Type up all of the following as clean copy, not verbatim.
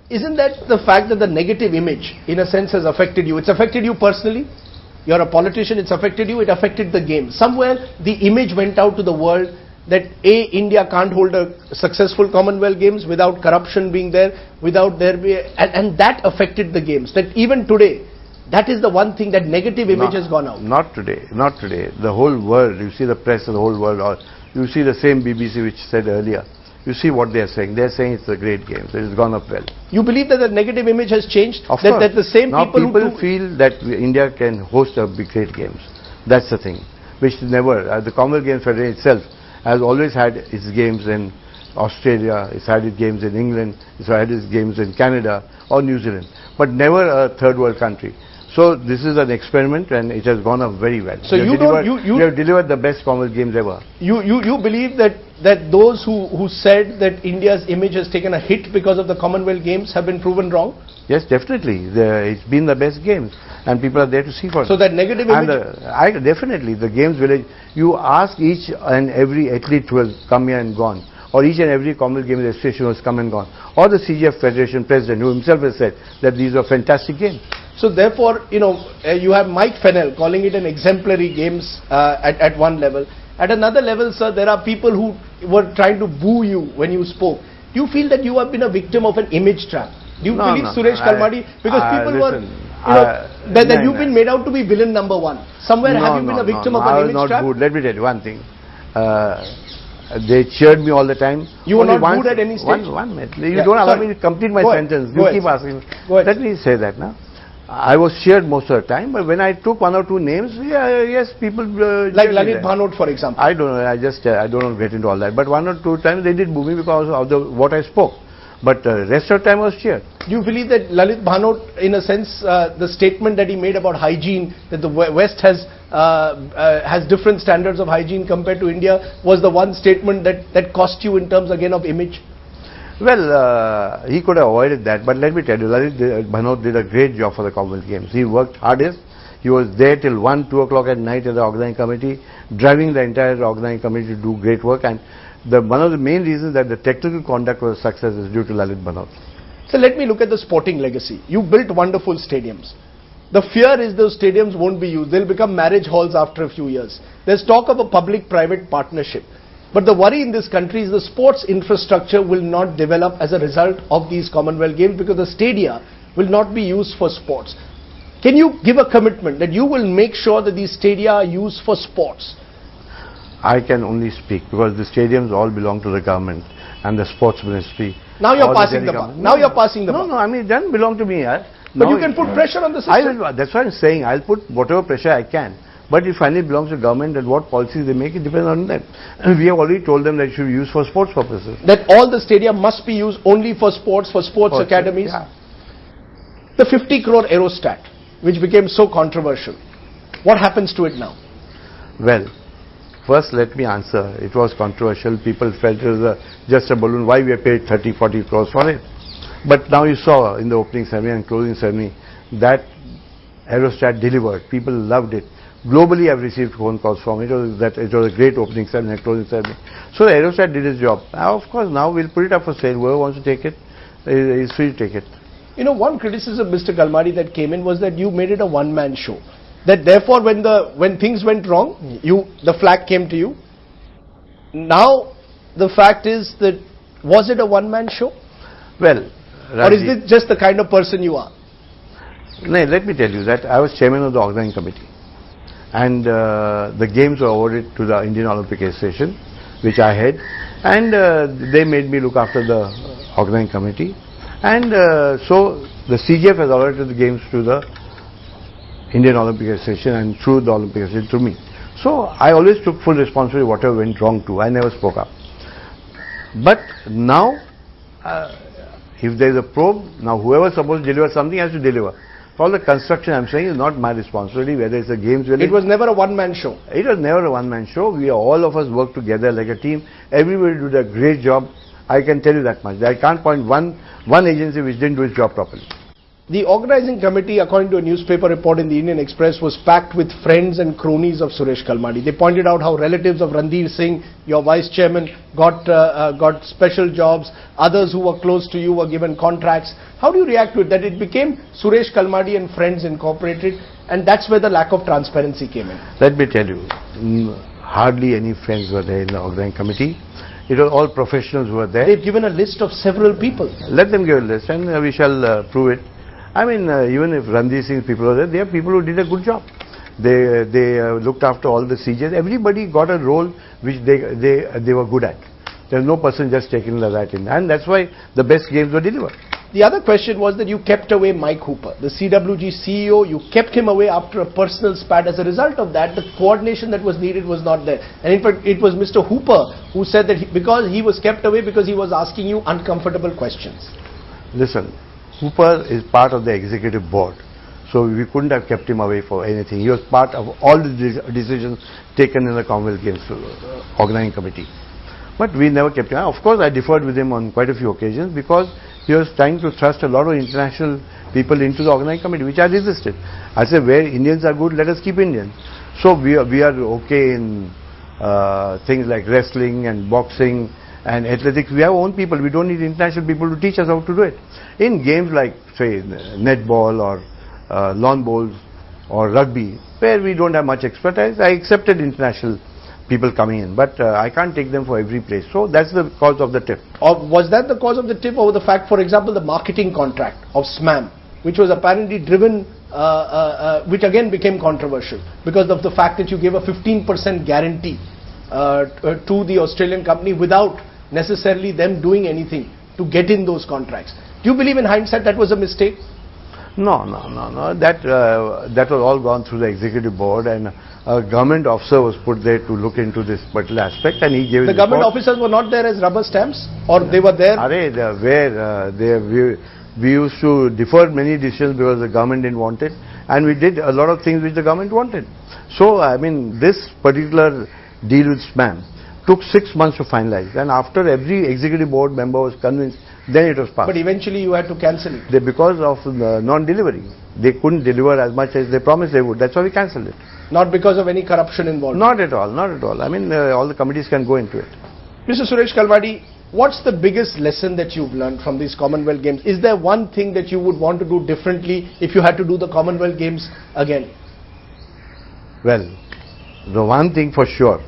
Isn't that the fact that the negative image, in a sense, has affected you? It's affected you personally. You're a politician, it's affected you, it affected the game. Somewhere, the image went out to the world that India can't hold a successful Commonwealth Games without corruption being there, without there be, and that affected the games. That even today, that is the one thing, that negative image has gone out. Not today, not today. The whole world, you see the press of the whole world, or you see the same BBC which said earlier. You see what they are saying. They are saying it's a great game. So it's gone up well. You believe that the negative image has changed? Of course. That the same now people who feel that India can host a big great games. That's the thing. Which never, the Commonwealth Games Federation itself has always had its games in Australia, it's had its games in England, it's had its games in Canada or New Zealand. But never a third world country. So this is an experiment and it has gone up very well. So we have delivered the best Commonwealth Games ever. You believe that those who said that India's image has taken a hit because of the Commonwealth Games have been proven wrong? Yes, definitely. It's been the best games and people are there to see for it. So that negative image... Definitely, the Games Village, you ask each and every athlete who has come here and gone, or each and every Commonwealth Games association who has come and gone, or the CGF Federation President who himself has said that these are fantastic games. So therefore, you have Mike Fennell calling it an exemplary games at one level. At another level, sir, there are people who were trying to boo you when you spoke. Do you feel that you have been a victim of an image trap? Do you believe Suresh Kalmadi? Because people that you've been made out to be villain number one. Somewhere have you been a victim of an image trap? Let me tell you one thing. They cheered me all the time. You were not booed at any stage? One minute. You don't allow me to complete my sentence. You keep asking. Let me say that now. I was cheered most of the time, but when I took one or two names, yes, people... like Lalit Bhanot, for example. I don't know, I don't want to get into all that. But one or two times they did boo me because of what I spoke. But the rest of the time I was cheered. Do you believe that Lalit Bhanot, in a sense, the statement that he made about hygiene, that the West has different standards of hygiene compared to India, was the one statement that cost you in terms again of image? Well, he could have avoided that, but let me tell you, Lalit Bhanot did a great job for the Commonwealth Games. He worked hardest. He was there till 1, 2 o'clock at night at the organizing committee, driving the entire organizing committee to do great work. And one of the main reasons that the technical conduct was a success is due to Lalit Bhanot. So let me look at the sporting legacy. You built wonderful stadiums. The fear is those stadiums won't be used. They'll become marriage halls after a few years. There's talk of a public-private partnership. But the worry in this country is the sports infrastructure will not develop as a result of these Commonwealth Games because the stadia will not be used for sports. Can you give a commitment that you will make sure that these stadia are used for sports? I can only speak because the stadiums all belong to the government and the sports ministry. Now you're passing the buck. Now you're passing the buck. No, I mean, it doesn't belong to me. But you can put pressure on the system. That's what I'm saying. I'll put whatever pressure I can. But it finally belongs to government and what policies they make, it depends on them. And we have already told them that it should be used for sports purposes. That all the stadia must be used only for sports academies. Yeah. The 50 crore aerostat, which became so controversial, what happens to it now? Well, first let me answer. It was controversial. People felt it was just a balloon. Why we have paid 30, 40 crores for it? But now you saw in the opening ceremony and closing ceremony that aerostat delivered. People loved it. Globally, I've received phone calls from it. It was a great opening ceremony and closing ceremony. So the aerostat did its job. Now, of course, now we'll put it up for sale. Whoever wants to take it is free to take it. One criticism, Mr. Kalmadi, that came in was that you made it a one-man show. That therefore, when things went wrong, the flak came to you. Now, the fact is that was it a one-man show? Well, Rajdeep, or is it just the kind of person you are? No, let me tell you that I was chairman of the organizing committee. And the games were awarded to the Indian Olympic Association, which I had, and they made me look after the organizing committee, and so the CGF has awarded the games to the Indian Olympic Association and through the Olympic Association to me. So I always took full responsibility whatever went wrong to. I never spoke up. But now, if there is a probe, now whoever is supposed to deliver something has to deliver. All the construction I'm saying is not my responsibility, whether it's a games village. It was never a one-man show. It was never a one-man show. All of us worked together like a team. Everybody did a great job. I can tell you that much. I can't point one agency which didn't do its job properly. The organizing committee, according to a newspaper report in the Indian Express, was packed with friends and cronies of Suresh Kalmadi. They pointed out how relatives of Rajdeep Singh, your vice chairman, got special jobs. Others who were close to you were given contracts. How do you react to it, that it became Suresh Kalmadi and Friends Incorporated, and that's where the lack of transparency came in? Let me tell you, hardly any friends were there in the organizing committee. It was all professionals who were there. They've given a list of several people. Let them give a list and we shall prove it. I mean, even if Rajdeep Singh's people were there, they are people who did a good job. They looked after all the CJs. Everybody got a role which they were good at. There's no person just taking that in. And that's why the best games were delivered. The other question was that you kept away Mike Hooper, the CWG CEO. You kept him away after a personal spat. As a result of that, the coordination that was needed was not there. And in fact, it was Mr. Hooper who said that because he was kept away because he was asking you uncomfortable questions. Listen, Hooper is part of the executive board. So we couldn't have kept him away for anything. He was part of all the decisions taken in the Commonwealth Games organizing committee. But we never kept him. Of course, I differed with him on quite a few occasions because he was trying to thrust a lot of international people into the organizing committee, which I resisted. I said, where Indians are good, let us keep Indians. So we are okay in things like wrestling and boxing and athletics. We have our own people. We don't need international people to teach us how to do it. In games like, say, netball or lawn bowls or rugby, where we don't have much expertise, I accepted international people coming in, but I can't take them for every place. So that's the cause of the tip. Or was that the cause of the tip, or the fact, for example, the marketing contract of SMAM, which was apparently driven, which again became controversial because of the fact that you gave a 15% guarantee to the Australian company without necessarily them doing anything to get in those contracts. Do you believe in hindsight that was a mistake? No. That was all gone through the executive board, and a government officer was put there to look into this particular aspect, and he gave the government officers were not there as rubber stamps, or they were there? We used to defer many decisions because the government didn't want it, and we did a lot of things which the government wanted. So, I mean, this particular deal with SMAM took 6 months to finalize, and after every executive board member was convinced, then it was passed. But eventually you had to cancel it. Because of non-delivery. They couldn't deliver as much as they promised they would. That's why we cancelled it. Not because of any corruption involved? Not at all, not at all. I mean, all the committees can go into it. Mr. Suresh Kalmadi, what's the biggest lesson that you've learned from these Commonwealth Games? Is there one thing that you would want to do differently if you had to do the Commonwealth Games again? Well, the one thing for sure,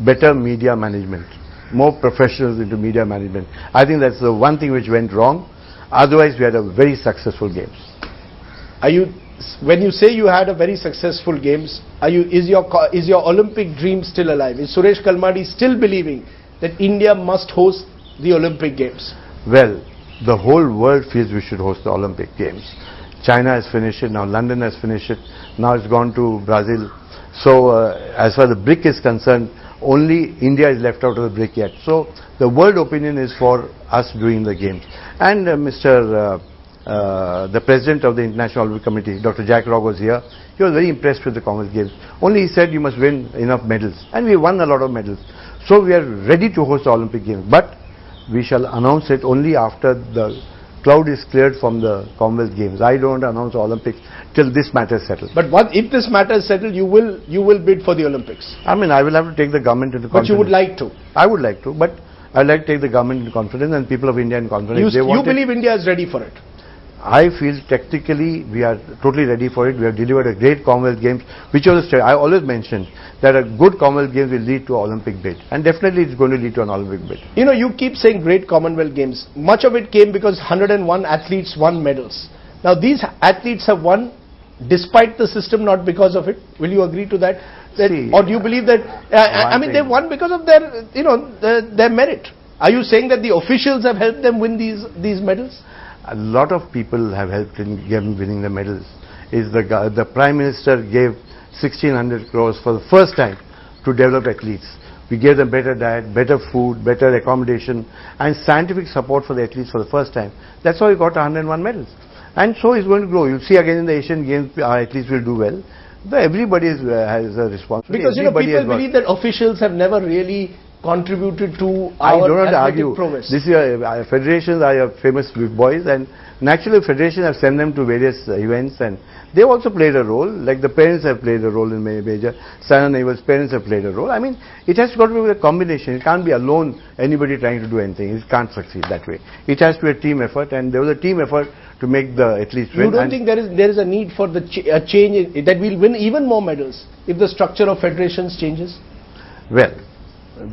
better media management. More professionals into media management. I think that's the one thing which went wrong. Otherwise, we had a very successful games. When you say you had a very successful games, is your Olympic dream still alive? Is Suresh Kalmadi still believing that India must host the Olympic Games? Well, the whole world feels we should host the Olympic Games. China has finished it, now London has finished it, now it's gone to Brazil. So, as far as the BRIC is concerned, only India is left out of the BRIC yet. So the world opinion is for us doing the games. And the president of the International Olympic Committee, Dr. Jack Rogge, was here. He was very impressed with the Commonwealth Games. Only he said you must win enough medals. And we won a lot of medals. So we are ready to host the Olympic Games. But we shall announce it only after the cloud is cleared from the Commonwealth Games. I don't announce the Olympics till this matter is settled. But if this matter is settled, you will bid for the Olympics? I mean, I will have to take the government into confidence. But you would like to? I would like to, but I would like to take the government into confidence and people of India in confidence. You believe India is ready for it? I feel technically we are totally ready for it. We have delivered a great Commonwealth Games, which was I always mentioned that a good Commonwealth Games will lead to an Olympic bid, and definitely it's going to lead to an Olympic bid. You know, you keep saying great Commonwealth Games. Much of it came because 101 athletes won medals. Now these athletes have won despite the system, not because of it. Will you agree to that? Or do you believe that? I mean, they won because of their merit. Are you saying that the officials have helped them win these medals? A lot of people have helped in winning the medals. The Prime Minister gave 1,600 crores for the first time to develop athletes. We gave them better diet, better food, better accommodation, and scientific support for the athletes for the first time. That's how we got 101 medals. And so it's going to grow. You'll see again in the Asian Games, our athletes will do well. Everybody has a responsibility. Because people believe that officials have never really contributed to I our do not athletic argue. prowess? This is federations are famous big boys, and naturally federations have sent them to various events, and they also played a role. Like the parents have played a role in major. Sana Nehwal's parents have played a role. I mean, it has got to be with a combination. It can't be alone. Anybody trying to do anything. It can't succeed that way. It has to be a team effort, and there was a team effort to make the athletes win. You don't think there is a need for the a change that we'll win even more medals if the structure of federations changes? Well,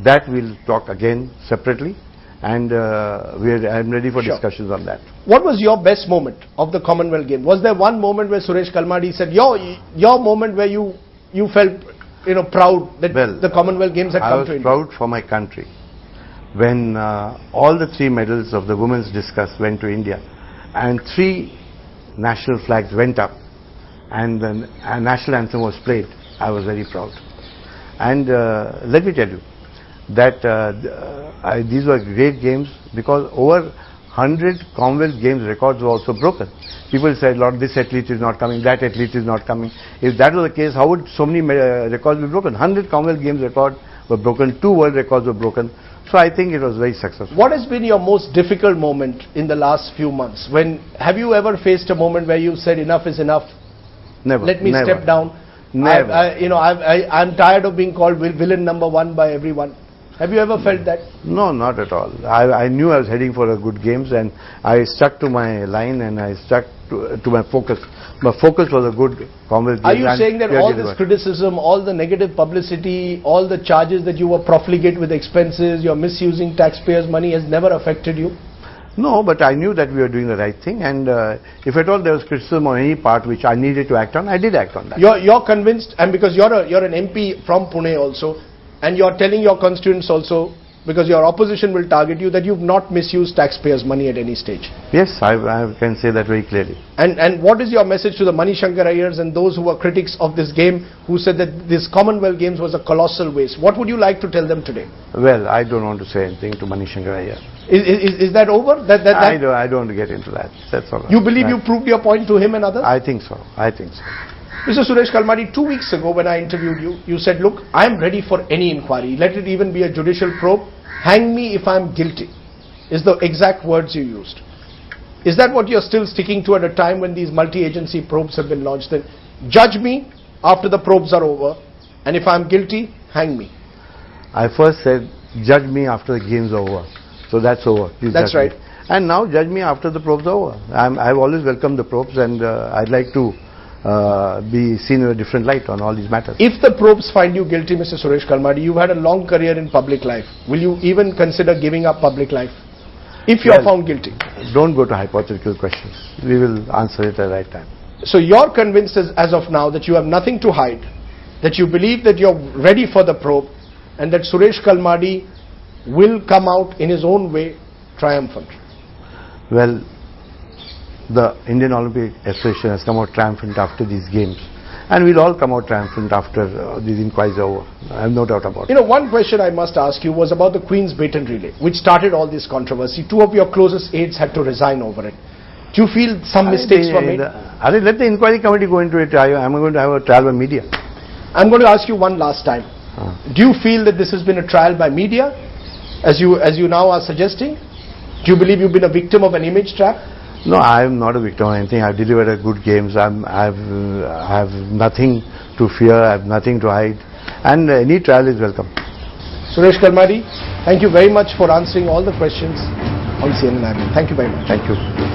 that we'll talk again separately, and I'm ready for discussions on that. What was your best moment of the Commonwealth Games? Was there one moment where Suresh Kalmadi said your moment where you felt proud that the Commonwealth Games had come to India? I was proud for my country when all the 3 medals of the women's discus went to India, and 3 national flags went up, and the national anthem was played. I was very proud. And let me tell you that these were great games, because over 100 Commonwealth Games records were also broken. People said, Lord, this athlete is not coming, that athlete is not coming. If that was the case, how would so many records be broken? 100 Commonwealth Games records were broken, 2 world records were broken. So I think it was very successful. What has been your most difficult moment in the last few months? Have you ever faced a moment where you said enough is enough? Never. Let me step down. Never. I'm tired of being called villain number 1 by everyone. Have you ever felt that? No, not at all. I knew I was heading for a good games, and I stuck to my line, and I stuck to my focus. My focus was a good Commonwealth Games. Are you saying that all this criticism, all the negative publicity, all the charges that you were profligate with expenses, you're misusing taxpayers' money has never affected you? No, but I knew that we were doing the right thing, and if at all there was criticism on any part which I needed to act on, I did act on that. You're convinced, and because you're an MP from Pune also, and you're telling your constituents also, because your opposition will target you, that you've not misused taxpayers' money at any stage. Yes, I can say that very clearly. And what is your message to the Mani Shankar Iyers and those who were critics of this game, who said that this Commonwealth Games was a colossal waste? What would you like to tell them today? Well, I don't want to say anything to Mani Shankar Iyer. Is that over? I don't want to get into that. That's all right. You believe you proved your point to him and others? I think so. Mr. Suresh Kalmadi, 2 weeks ago when I interviewed you, you said, look, I am ready for any inquiry. Let it even be a judicial probe. Hang me if I am guilty, is the exact words you used. Is that what you're still sticking to at a time when these multi-agency probes have been launched? Then judge me after the probes are over, and if I'm guilty, hang me. I first said, judge me after the game's over. So that's over. Please that's right. Me. And now judge me after the probes are over. I've always welcomed the probes, and I'd like to be seen in a different light on all these matters. If the probes find you guilty, Mr. Suresh Kalmadi, you've had a long career in public life. Will you even consider giving up public life if you are found guilty? Don't go to hypothetical questions. We will answer it at the right time. So you're convinced as of now that you have nothing to hide, that you believe that you're ready for the probe, and that Suresh Kalmadi will come out in his own way triumphant. Well, the Indian Olympic Association has come out triumphant after these games, and we'll all come out triumphant after these inquiries are over. I have no doubt about it. One question I must ask you was about the Queen's Baton Relay, which started all this controversy. 2 of your closest aides had to resign over it. Do you feel some mistakes were made? Let the inquiry committee go into it. I'm going to have a trial by media. I'm going to ask you one last time. Do you feel that this has been a trial by media, as you now are suggesting? Do you believe you've been a victim of an image trap? No, I am not a victim of anything. I've delivered a good games. I have nothing to fear. I have nothing to hide. And any trial is welcome. Suresh Kalmadi, thank you very much for answering all the questions on CNN-IBN. Thank you very much. Thank you.